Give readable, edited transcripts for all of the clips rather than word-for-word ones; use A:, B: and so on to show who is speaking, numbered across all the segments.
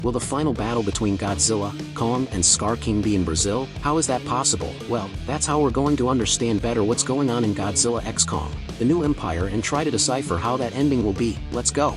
A: Will the final battle between Godzilla, Kong, and Skar King be in Brazil? How is that possible? Well, that's how we're going to understand better what's going on in Godzilla x Kong, the New Empire, and try to decipher how that ending will be. Let's go!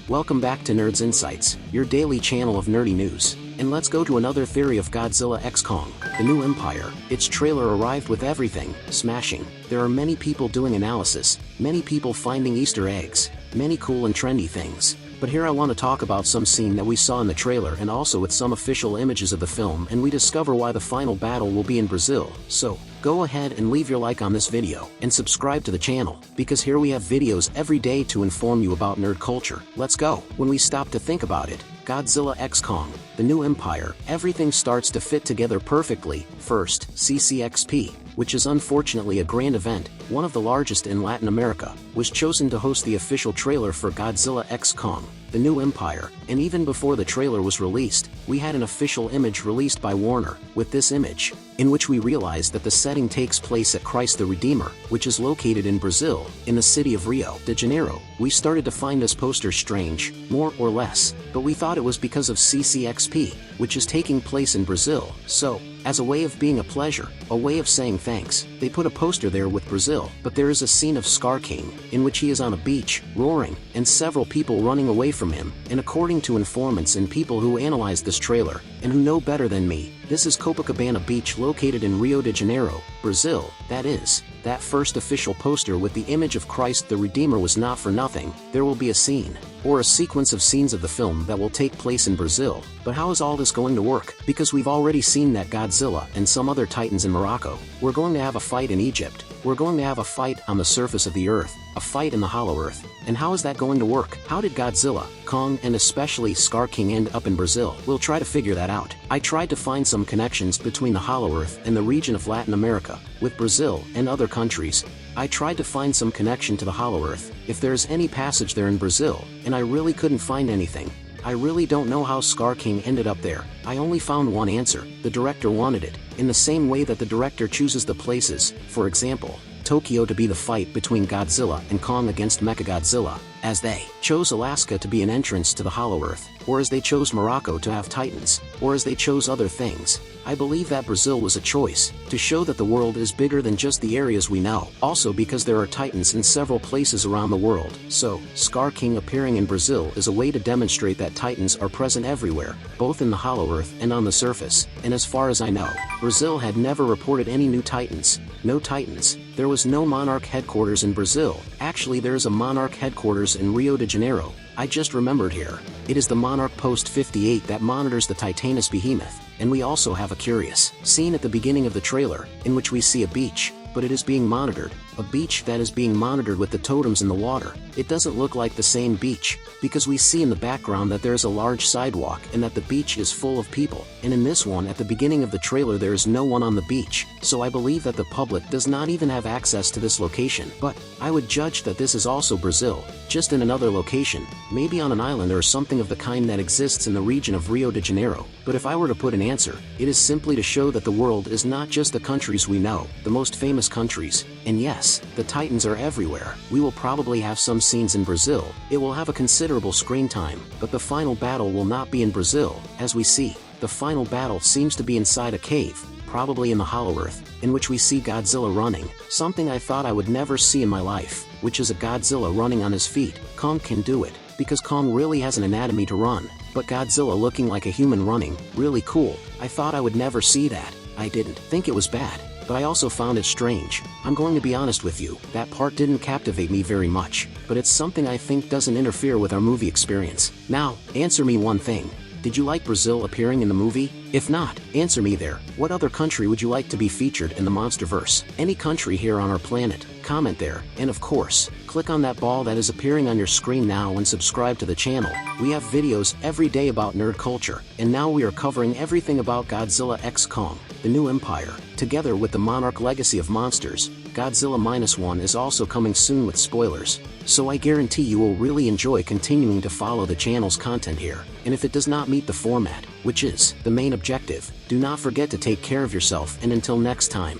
A: Welcome back to Nerds Insights, your daily channel of nerdy news. And let's go to another theory of Godzilla x Kong, the New Empire. Its trailer arrived with everything, smashing. There are many people doing analysis, many people finding Easter eggs, many cool and trendy things. But here I want to talk about some scene that we saw in the trailer and also with some official images of the film, and we discover why the final battle will be in Brazil. So, go ahead and leave your like on this video, and subscribe to the channel, because here we have videos every day to inform you about nerd culture. Let's go! When we stop to think about it, Godzilla x Kong, the New Empire, everything starts to fit together perfectly. First, CCXP, which is unfortunately a grand event, one of the largest in Latin America, was chosen to host the official trailer for Godzilla x Kong, the New Empire, and even before the trailer was released, we had an official image released by Warner, with this image, in which we realized that the setting takes place at Christ the Redeemer, which is located in Brazil, in the city of Rio de Janeiro. We started to find this poster strange, more or less, but we thought it was because of CCXP, which is taking place in Brazil, so, as a way of being a pleasure, a way of saying thanks, they put a poster there with Brazil. But there is a scene of Skar King, in which he is on a beach, roaring, and several people running away from him, and according to informants and people who analyzed this trailer, and who know better than me, this is Copacabana Beach located in Rio de Janeiro, Brazil. That is, that first official poster with the image of Christ the Redeemer was not for nothing. There will be a scene, or a sequence of scenes of the film that will take place in Brazil. But how is all this going to work? Because we've already seen that Godzilla and some other titans in Morocco. We're going to have a fight in Egypt. We're going to have a fight on the surface of the earth, a fight in the hollow earth. And how is that going to work? How did Godzilla, Kong, and especially Skar King end up in Brazil? We'll try to figure that out. I tried to find some connections between the hollow earth and the region of Latin America, with Brazil and other countries. I tried to find some connection to the hollow earth, if there's any passage there in Brazil, and I really couldn't find anything. I really don't know how Skar King ended up there. I only found one answer: the director wanted it, in the same way that the director chooses the places, for example, Tokyo to be the fight between Godzilla and Kong against Mechagodzilla, as they chose Alaska to be an entrance to the hollow earth, or as they chose Morocco to have titans, or as they chose other things. I believe that Brazil was a choice, to show that the world is bigger than just the areas we know, also because there are titans in several places around the world. So, Skar King appearing in Brazil is a way to demonstrate that titans are present everywhere, both in the hollow earth and on the surface, and as far as I know, Brazil had never reported any new titans. No titans. There was no monarch headquarters in Brazil. Actually, there is a monarch headquarters in Rio de Janeiro. I just remembered here. It is the Monarch Post 58 that monitors the Titanus behemoth. And we also have a curious scene at the beginning of the trailer, in which we see a beach, but it is being monitored. A beach that is being monitored with the totems in the water. It doesn't look like the same beach, because we see in the background that there is a large sidewalk and that the beach is full of people. And in this one, at the beginning of the trailer, there is no one on the beach, so I believe that the public does not even have access to this location. But I would judge that this is also Brazil, just in another location, maybe on an island or something of the kind that exists in the region of Rio de Janeiro. But if I were to put an answer, it is simply to show that the world is not just the countries we know, the most famous countries. And yes, the titans are everywhere. We will probably have some scenes in Brazil. It will have a considerable screen time, but the final battle will not be in Brazil. As we see, the final battle seems to be inside a cave, probably in the hollow earth, in which we see Godzilla running, something I thought I would never see in my life, which is a Godzilla running on his feet. Kong can do it, because Kong really has an anatomy to run, but Godzilla looking like a human running, really cool. I thought I would never see that. I didn't think it was bad, but I also found it strange. I'm going to be honest with you, that part didn't captivate me very much, but it's something I think doesn't interfere with our movie experience. Now, answer me one thing. Did you like Brazil appearing in the movie? If not, answer me there. What other country would you like to be featured in the Monsterverse? Any country here on our planet? Comment there, and of course, click on that ball that is appearing on your screen now and subscribe to the channel. We have videos every day about nerd culture, and now we are covering everything about Godzilla x Kong, the New Empire, together with the Monarch Legacy of Monsters, Godzilla Minus One is also coming soon with spoilers, so I guarantee you will really enjoy continuing to follow the channel's content here. And if it does not meet the format, which is the main objective, do not forget to take care of yourself, and until next time.